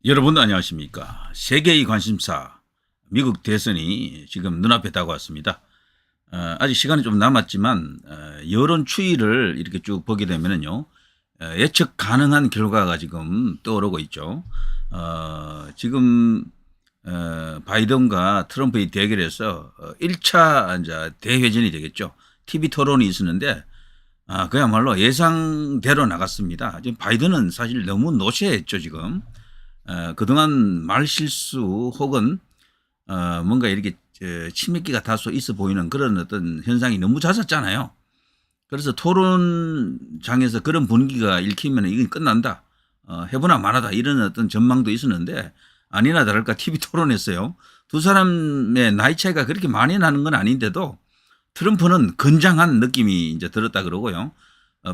여러분 안녕하십니까. 세계의 관심사 미국 대선이 지금 눈앞에 다가왔습니다. 아직 시간이 좀 남았지만 여론 추이를 이렇게 쭉 보게 되면은요, 예측 가능한 결과가 지금 떠오르고 있죠. 지금 바이든과 트럼프의 대결에서 1차 이제 대회전이 되겠죠. TV 토론이 있었는데 그야말로 예상대로 나갔습니다. 지금 바이든은 사실 너무 노쇠했죠 지금. 그동안 말실수 혹은 뭔가 이렇게 치맥기가 다소 있어 보이는 그런 어떤 현상이 너무 잦았잖아요. 그래서 토론장에서 그런 분위기가 읽히면 이건 끝난다. 해보나 마나다 이런 어떤 전망도 있었는데 아니나 다를까 TV 토론했어요. 두 사람의 나이 차이가 그렇게 많이 나는 건 아닌데도 트럼프는 건장한 느낌이 이제 들었다 그러고요.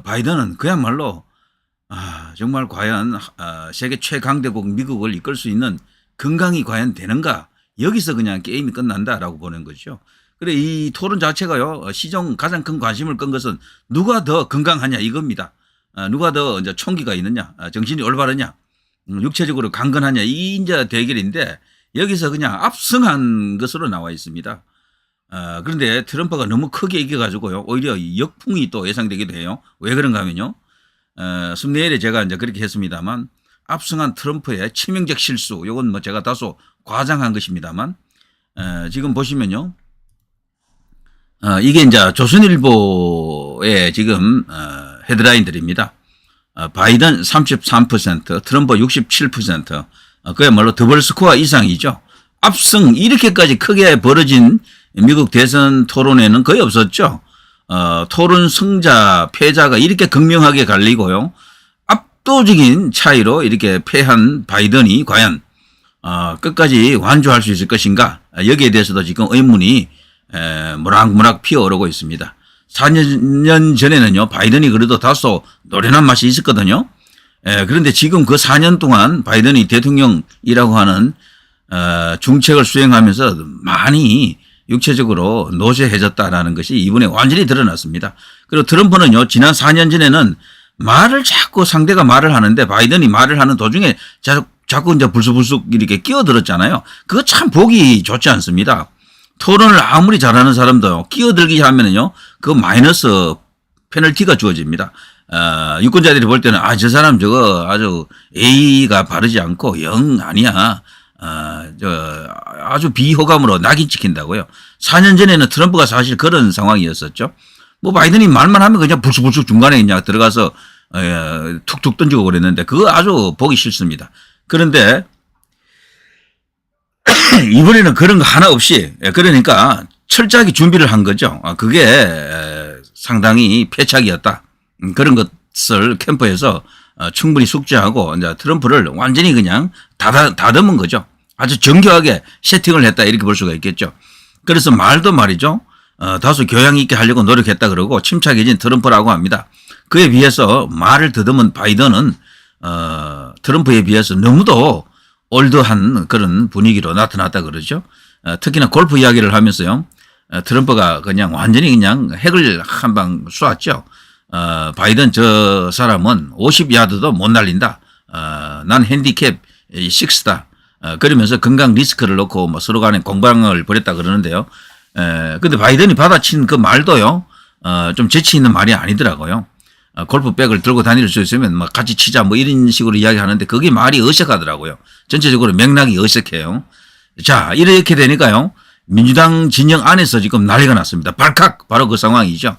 바이든은 그야말로 정말 과연 세계 최강대국 미국을 이끌 수 있는 건강이 과연 되는가, 여기서 그냥 게임이 끝난다라고 보는 거죠. 그래 이 토론 자체가요, 시정 가장 큰 관심을 끈 것은 누가 더 건강하냐 이겁니다. 누가 더 이제 총기가 있느냐, 정신이 올바르냐, 육체적으로 강건하냐, 이 이제 대결인데 여기서 그냥 압승한 것으로 나와 있습니다. 그런데 트럼프가 너무 크게 이겨가지고요, 오히려 역풍이 또 예상되기도 해요. 왜 그런가 하면요, 썸네일에 제가 이제 그렇게 했습니다만 압승한 트럼프의 치명적 실수, 요건 뭐 제가 다소 과장한 것입니다만 지금 보시면요, 이게 이제 조선일보의 지금 헤드라인들입니다. 바이든 33%, 트럼프 67%, 그야말로 더블 스코어 이상이죠. 압승, 이렇게까지 크게 벌어진 미국 대선 토론에는 거의 없었죠. 토론 승자, 패자가 이렇게 극명하게 갈리고요, 압도적인 차이로 이렇게 패한 바이든이 과연 끝까지 완주할 수 있을 것인가, 여기에 대해서도 지금 의문이 모락모락 피어오르고 있습니다. 4년 전에는요, 바이든이 그래도 다소 노련한 맛이 있었거든요. 그런데 지금 그 4년 동안 바이든이 대통령이라고 하는 중책을 수행하면서 많이 육체적으로 노쇠해졌다라는 것이 이번에 완전히 드러났습니다. 그리고 트럼프는요, 지난 4년 전에는 말을 자꾸 상대가 말을 하는데 바이든이 말을 하는 도중에 자꾸 이제 불쑥불쑥 이렇게 끼어들었잖아요. 그거 참 보기 좋지 않습니다. 토론을 아무리 잘하는 사람도 끼어들기 하면은요, 그 마이너스 페널티가 주어집니다. 유권자들이 볼 때는 저 사람 저거 아주 A가 바르지 않고 영 아니야. 아주 비호감으로 낙인 찍힌다고요. 4년 전에는 트럼프가 사실 그런 상황이었었죠. 뭐 바이든이 말만 하면 그냥 불쑥불쑥 중간에 그냥 들어가서 툭툭 던지고 그랬는데 그거 아주 보기 싫습니다. 그런데 이번에는 그런 거 하나 없이, 그러니까 철저하게 준비를 한 거죠. 그게 상당히 패착이었다. 그런 것을 캠프에서 충분히 숙지하고 이제 트럼프를 완전히 그냥 다듬은 거죠. 아주 정교하게 세팅을 했다, 이렇게 볼 수가 있겠죠. 그래서 말도 말이죠, 다소 교양 있게 하려고 노력했다 그러고 침착해진 트럼프라고 합니다. 그에 비해서 말을 더듬은 바이든은 트럼프에 비해서 너무도 올드한 그런 분위기로 나타났다 그러죠. 특히나 골프 이야기를 하면서요, 트럼프가 그냥 완전히 그냥 핵을 한 방 쏘았죠. 바이든 저 사람은 50야드도 못 날린다. 난 핸디캡 6다. 그러면서 건강 리스크를 놓고 뭐 서로 간에 공방을 벌였다 그러는데요. 근데 바이든이 받아친 그 말도요, 좀 재치 있는 말이 아니더라고요. 골프백을 들고 다닐 수 있으면 뭐 같이 치자 뭐 이런 식으로 이야기하는데 그게 말이 어색하더라고요. 전체적으로 맥락이 어색해요. 자, 이렇게 되니까요, 민주당 진영 안에서 지금 난리가 났습니다. 발칵, 바로 그 상황이죠.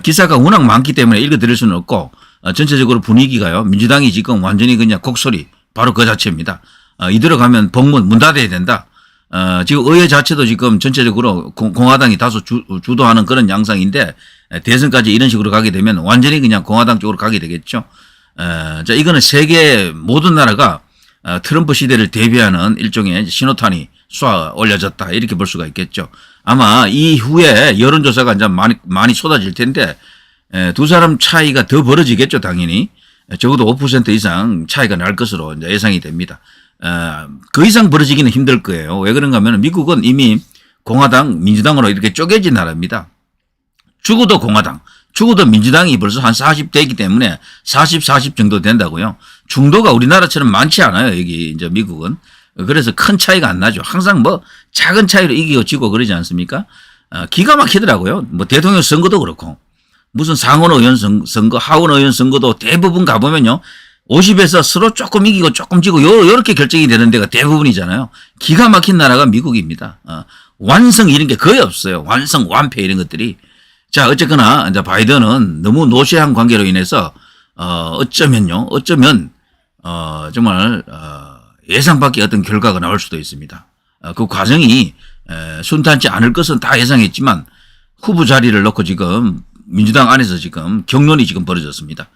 기사가 워낙 많기 때문에 읽어드릴 수는 없고, 전체적으로 분위기가요, 민주당이 지금 완전히 그냥 곡소리, 바로 그 자체입니다. 이대로 가면 법문 문 닫아야 된다. 지금 의회 자체도 지금 전체적으로 공화당이 다소 주도하는 그런 양상인데, 대선까지 이런 식으로 가게 되면 완전히 그냥 공화당 쪽으로 가게 되겠죠. 자, 이거는 세계 모든 나라가 트럼프 시대를 대비하는 일종의 신호탄이 쏘아 올려졌다, 이렇게 볼 수가 있겠죠. 아마 이후에 여론조사가 이제 많이 쏟아질 텐데, 두 사람 차이가 더 벌어지겠죠, 당연히. 적어도 5% 이상 차이가 날 것으로 이제 예상이 됩니다. 그 이상 벌어지기는 힘들 거예요. 왜 그런가 하면 미국은 이미 공화당, 민주당으로 이렇게 쪼개진 나라입니다. 죽어도 공화당, 죽어도 민주당이 벌써 한 40대이기 때문에 40, 40 정도 된다고요. 중도가 우리나라처럼 많지 않아요. 여기 이제 미국은. 그래서 큰 차이가 안 나죠. 항상 뭐 작은 차이로 이기고 지고 그러지 않습니까? 기가 막히더라고요. 뭐 대통령 선거도 그렇고 무슨 상원 의원 선거, 하원 의원 선거도 대부분 가보면요. 50에서 서로 조금 이기고 조금 지고 요렇게 결정이 되는 데가 대부분이잖아요. 기가 막힌 나라가 미국입니다. 완성 이런 게 거의 없어요. 완성, 완패 이런 것들이. 자, 어쨌거나 이제 바이든은 너무 노쇠한 관계로 인해서 어쩌면 정말 예상 밖의 어떤 결과가 나올 수도 있습니다. 그 과정이 순탄치 않을 것은 다 예상했지만 후보 자리를 놓고 지금 민주당 안에서 지금 격론이 지금 벌어졌습니다.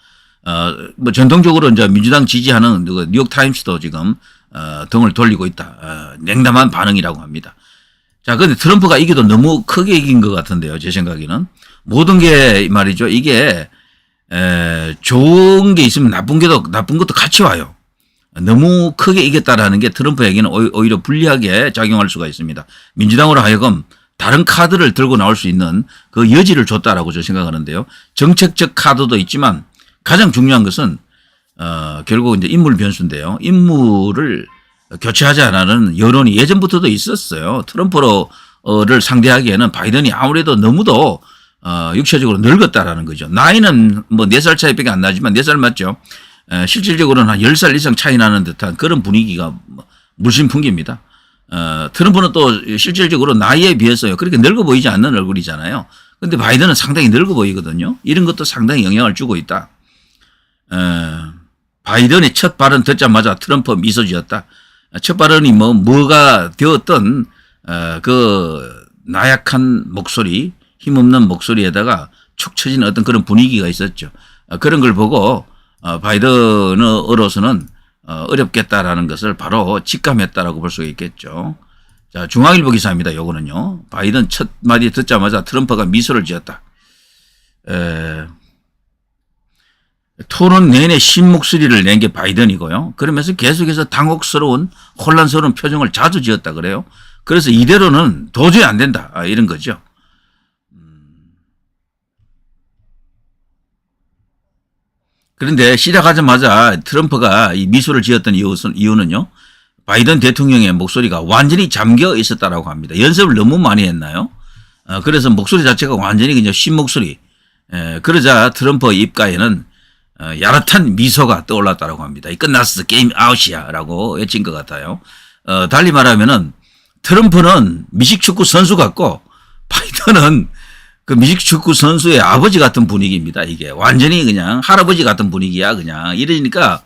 뭐 전통적으로 이제 민주당 지지하는 뉴욕 타임스도 지금 등을 돌리고 있다. 냉담한 반응이라고 합니다. 자, 근데 트럼프가 이겨도 너무 크게 이긴 것 같은데요. 제 생각에는 모든 게 말이죠. 이게 좋은 게 있으면 나쁜 것도 같이 와요. 너무 크게 이겼다라는 게 트럼프에게는 오히려 불리하게 작용할 수가 있습니다. 민주당으로 하여금 다른 카드를 들고 나올 수 있는 그 여지를 줬다라고 저는 생각하는데요. 정책적 카드도 있지만 가장 중요한 것은 결국 이제 인물 변수인데요. 인물을 교체하지 않는 여론이 예전부터도 있었어요. 트럼프를 상대하기에는 바이든이 아무래도 너무도 육체적으로 늙었다라는 거죠. 나이는 뭐 4살 차이밖에 안 나지만 4살 맞죠. 실질적으로는 한 10살 이상 차이 나는 듯한 그런 분위기가 물씬 풍깁니다. 트럼프는 또 실질적으로 나이에 비해서요. 그렇게 늙어 보이지 않는 얼굴이잖아요. 그런데 바이든은 상당히 늙어 보이거든요. 이런 것도 상당히 영향을 주고 있다. 바이든의 첫 발언 듣자마자 트럼프 미소 지었다. 첫 발언이 뭐가 되었던 그 나약한 목소리, 힘없는 목소리에다가 축 처진 어떤 그런 분위기가 있었죠. 그런 걸 보고 바이든으로서는 어렵겠다라는 것을 바로 직감했다라고 볼 수가 있겠죠. 자, 중앙일보 기사입니다. 요거는요. 바이든 첫 마디 듣자마자 트럼프가 미소를 지었다. 토론 내내 신 목소리를 낸 게 바이든이고요. 그러면서 계속해서 당혹스러운 혼란스러운 표정을 자주 지었다 그래요. 그래서 이대로는 도저히 안 된다. 이런 거죠. 그런데 시작하자마자 트럼프가 이 미소를 지었던 이유는요. 바이든 대통령의 목소리가 완전히 잠겨 있었다라고 합니다. 연습을 너무 많이 했나요? 그래서 목소리 자체가 완전히 그냥 신 목소리. 그러자 트럼프 입가에는 야릇한 미소가 떠올랐다라고 합니다. 끝났어. 게임 아웃이야. 라고 외친 것 같아요. 달리 말하면은 트럼프는 미식축구 선수 같고 바이든은 그 미식축구 선수의 아버지 같은 분위기입니다. 이게 완전히 그냥 할아버지 같은 분위기야. 그냥 이러니까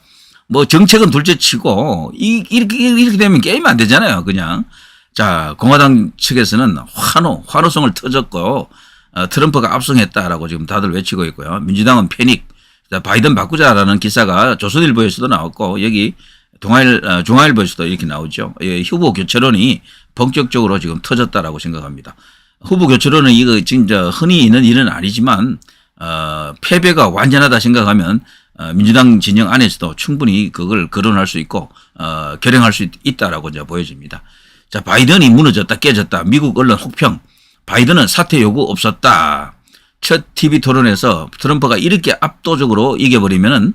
뭐 정책은 둘째 치고 이렇게 되면 게임 안 되잖아요. 그냥. 자, 공화당 측에서는 환호성을 터졌고 트럼프가 압승했다라고 지금 다들 외치고 있고요. 민주당은 패닉. 자, 바이든 바꾸자라는 기사가 조선일보에서도 나왔고 여기 중앙일보에서도 이렇게 나오죠. 후보 교체론이 본격적으로 지금 터졌다라고 생각합니다. 후보 교체론은 이거 진짜 흔히 있는 일은 아니지만 패배가 완전하다 생각하면 민주당 진영 안에서도 충분히 그걸 거론할 수 있고 결행할 수 있다라고 이제 보여집니다. 자, 바이든이 무너졌다 깨졌다. 미국 언론 혹평. 바이든은 사퇴 요구 없었다. 첫 TV 토론에서 트럼프가 이렇게 압도적으로 이겨버리면은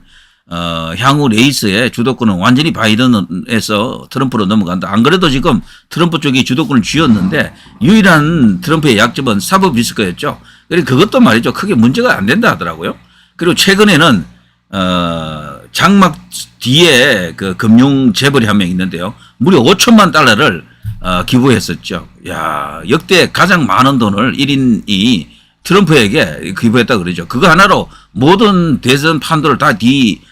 향후 레이스의 주도권은 완전히 바이든에서 트럼프로 넘어간다. 안 그래도 지금 트럼프 쪽이 주도권을 쥐었는데 유일한 트럼프의 약점은 사법 리스크였죠. 그리고 그것도 말이죠. 크게 문제가 안 된다 하더라고요. 그리고 최근에는 장막 뒤에 그 금융 재벌이 한 명 있는데요. 무려 5천만 달러를 기부했었죠. 야, 역대 가장 많은 돈을 1인이 트럼프에게 기부했다 그러죠. 그거 하나로 모든 대선 판도를 다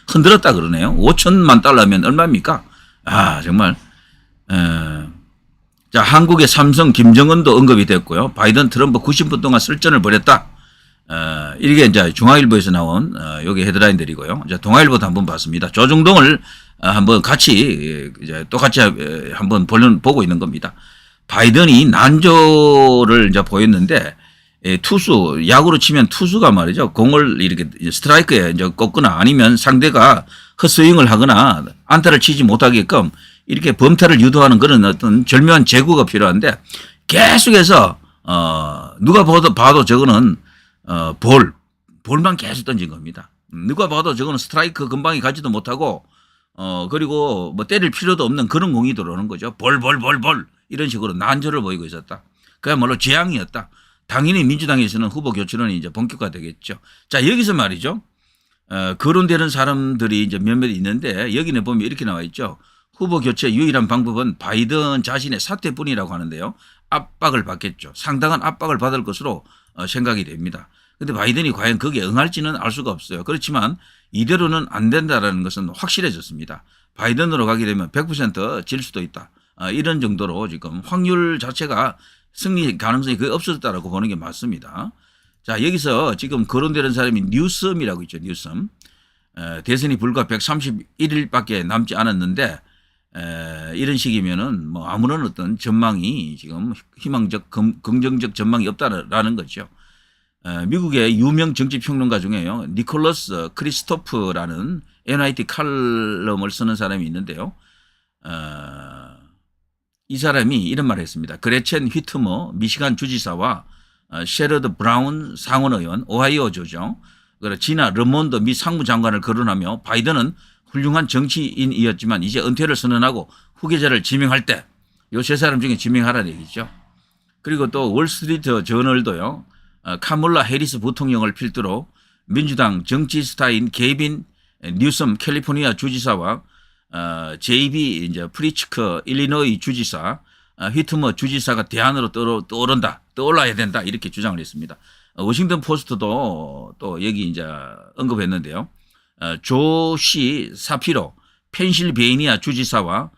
흔들었다 그러네요. 5천만 달러면 얼마입니까? 아, 정말. 자, 한국의 삼성 김정은도 언급이 됐고요. 바이든 트럼프 90분 동안 설전을 벌였다. 이게 이제 중앙일보에서 나온 여기 헤드라인들이고요. 이제 동아일보도 한번 봤습니다. 조중동을 한번 같이 이제 똑같이 한번 보고 있는 겁니다. 바이든이 난조를 이제 보였는데 투수, 야구로 치면 투수가 말이죠. 공을 이렇게 스트라이크에 이제 꺾거나 아니면 상대가 헛스윙을 하거나 안타를 치지 못하게끔 이렇게 범타를 유도하는 그런 어떤 절묘한 제구가 필요한데 계속해서, 누가 봐도 저거는, 볼만 계속 던진 겁니다. 누가 봐도 저거는 스트라이크 근방에 가지도 못하고 그리고 뭐 때릴 필요도 없는 그런 공이 들어오는 거죠. 볼볼볼볼 이런 식으로 난조를 보이고 있었다. 그야말로 재앙이었다. 당연히 민주당에서는 후보 교체론이 이제 본격화되겠죠. 자, 여기서 말이죠. 거론되는 사람들이 이제 몇몇 있는데 여기는 보면 이렇게 나와 있죠. 후보 교체 유일한 방법은 바이든 자신의 사퇴뿐이라고 하는데요. 압박을 받겠죠. 상당한 압박을 받을 것으로 생각이 됩니다. 그런데 바이든이 과연 거기에 응할지는 알 수가 없어요. 그렇지만 이대로는 안 된다는 것은 확실해졌습니다. 바이든으로 가게 되면 100% 질 수도 있다. 이런 정도로 지금 확률 자체가 승리 가능성이 거의 없어졌다라고 보는 게 맞습니다. 자, 여기서 지금 거론되는 사람이 뉴섬이라고 있죠. 뉴섬. 대선이 불과 131일밖에 남지 않았는데 이런 식이면은 뭐 아무런 어떤 전망이 지금 희망적 긍정적 전망이 없다라는 거죠. 미국의 유명 정치평론가 중에요. 니콜러스 크리스토프라는 NYT 칼럼을 쓰는 사람이 있는데요. 이 사람이 이런 말을 했습니다. 그레첸 휘트머 미시간 주지사와 셰러드 브라운 상원의원 오하이오주죠. 그리고 지나 르몬드 미 상무장관을 거론하며 바이든은 훌륭한 정치인이었지만 이제 은퇴를 선언하고 후계자를 지명할 때 이 세 사람 중에 지명하라는 얘기죠. 그리고 또 월스트리트 저널도요. 카몰라 해리스 부통령을 필두로 민주당 정치 스타인 게빈 뉴섬 캘리포니아 주지사와 JB 이제 프리츠커 일리노이 주지사 휘트머 주지사가 대안으로 떠올라야 된다 이렇게 주장을 했습니다. 워싱턴 포스트도 또 여기 이제 언급했는데요. 조시 사피로 펜실베이니아 주지사와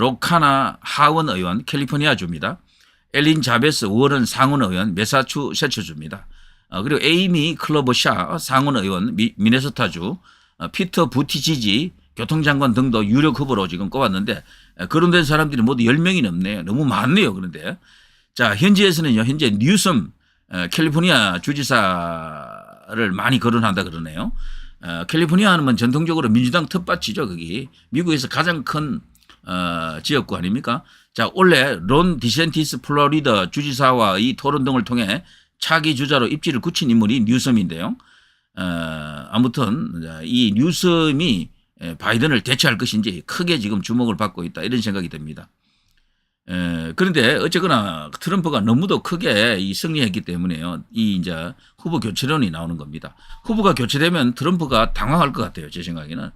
로카나 하원 의원 캘리포니아 주입니다. 엘린 자베스 워런 상원 의원 매사추세츠 주입니다. 그리고 에이미 클로버샤 상원 의원 미네소타주 피터 부티지지 교통장관 등도 유력 후보로 지금 꼽았는데 거론된 사람들이 모두 10명이 넘네요. 너무 많네요. 그런데 자, 현지에서는요. 현재 뉴섬 캘리포니아 주지사를 많이 거론한다 그러네요. 캘리포니아는 전통적으로 민주당 텃밭이죠. 거기 미국에서 가장 큰 지역구 아닙니까? 자, 원래 론 디센티스 플로리다 주지사와의 토론 등을 통해 차기 주자로 입지를 굳힌 인물이 뉴섬인데요. 아무튼 이 뉴섬이 바이든을 대체할 것인지 크게 지금 주목을 받고 있다 이런 생각이 듭니다. 그런데 어쨌거나 트럼프가 너무도 크게 이 승리했기 때문에요. 이 이제 후보 교체론이 나오는 겁니다. 후보가 교체되면 트럼프가 당황할 것 같아요. 제 생각에는.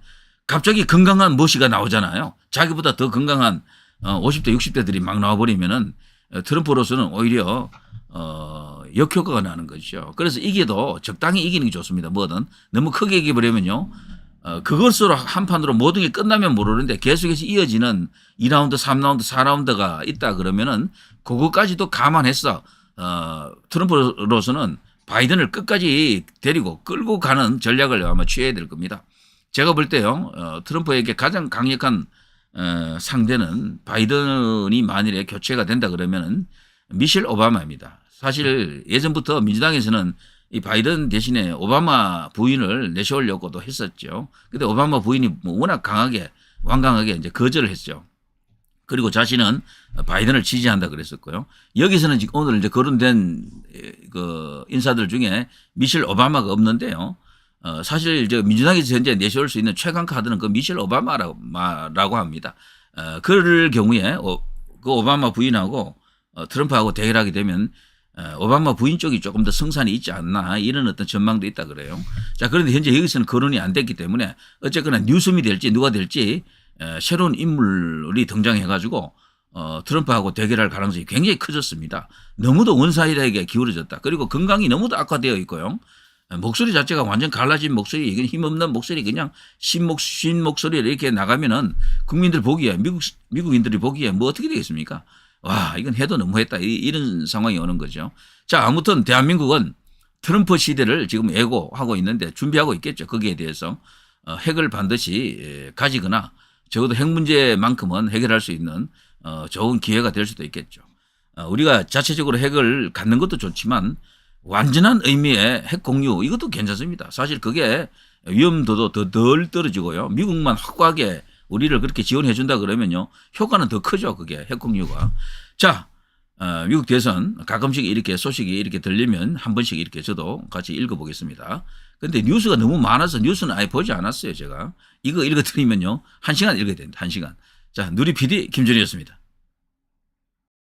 갑자기 건강한 머시가 나오잖아요. 자기보다 더 건강한 50대 60대들이 막 나와버리면은 트럼프로서는 오히려 역효과가 나는 거죠. 그래서 이겨도 적당히 이기는 게 좋습니다. 뭐든 너무 크게 이겨버리면요. 그것으로 한 판으로 모든 게 끝나면 모르는데 계속해서 이어지는 2라운드, 3라운드, 4라운드가 있다 그러면은 그거까지도 감안해서 트럼프로서는 바이든을 끝까지 데리고 끌고 가는 전략을 아마 취해야 될 겁니다. 제가 볼 때요. 트럼프에게 가장 강력한 상대는 바이든이 만일에 교체가 된다 그러면은 미셸 오바마입니다. 사실 예전부터 민주당에서는 이 바이든 대신에 오바마 부인을 내세우려고도 했었죠. 근데 오바마 부인이 워낙 완강하게 이제 거절을 했죠. 그리고 자신은 바이든을 지지한다 그랬었고요. 여기서는 지금 오늘 이제 거론된 그 인사들 중에 미셸 오바마가 없는데요. 사실 이제 민주당에서 현재 내세울 수 있는 최강 카드는 그 미셸 오바마라고 합니다. 그럴 경우에 그 오바마 부인하고 트럼프하고 대결하게 되면 오바마 부인 쪽이 조금 더 승산이 있지 않나 이런 어떤 전망도 있다 그래요. 자, 그런데 현재 여기서는 거론이 안 됐기 때문에 어쨌거나 뉴섬이 될지 누가 될지 새로운 인물이 등장해 가지고 트럼프하고 대결할 가능성이 굉장히 커졌습니다. 너무도 원사이드에게 기울어졌다. 그리고 건강이 너무도 악화되어 있고요. 목소리 자체가 완전 갈라진 목소리, 이건 힘없는 목소리, 그냥 쉰 목소리를 이렇게 나가면은 국민들 보기에, 미국인들이 보기에 뭐 어떻게 되겠습니까? 와, 이건 해도 너무했다. 이런 상황이 오는 거죠. 자, 아무튼 대한민국은 트럼프 시대를 지금 예고하고 있는데 준비하고 있겠죠. 거기에 대해서 핵을 반드시 가지거나 적어도 핵 문제만큼은 해결할 수 있는 좋은 기회가 될 수도 있겠죠. 우리가 자체적으로 핵을 갖는 것도 좋지만 완전한 의미의 핵 공유 이것도 괜찮습니다. 사실 그게 위험도도 더 덜 떨어지고요. 미국만 확고하게 우리를 그렇게 지원해 준다 그러면요. 효과는 더 크죠. 그게 핵 공유가. 자, 미국 대선 가끔씩 이렇게 소식이 이렇게 들리면 한 번씩 이렇게 저도 같이 읽어보겠습니다. 근데 뉴스가 너무 많아서 뉴스는 아예 보지 않았어요. 제가 이거 읽어드리면요 1시간 읽어야 됩니다. 1시간. 자, 누리 PD 김준이었습니다.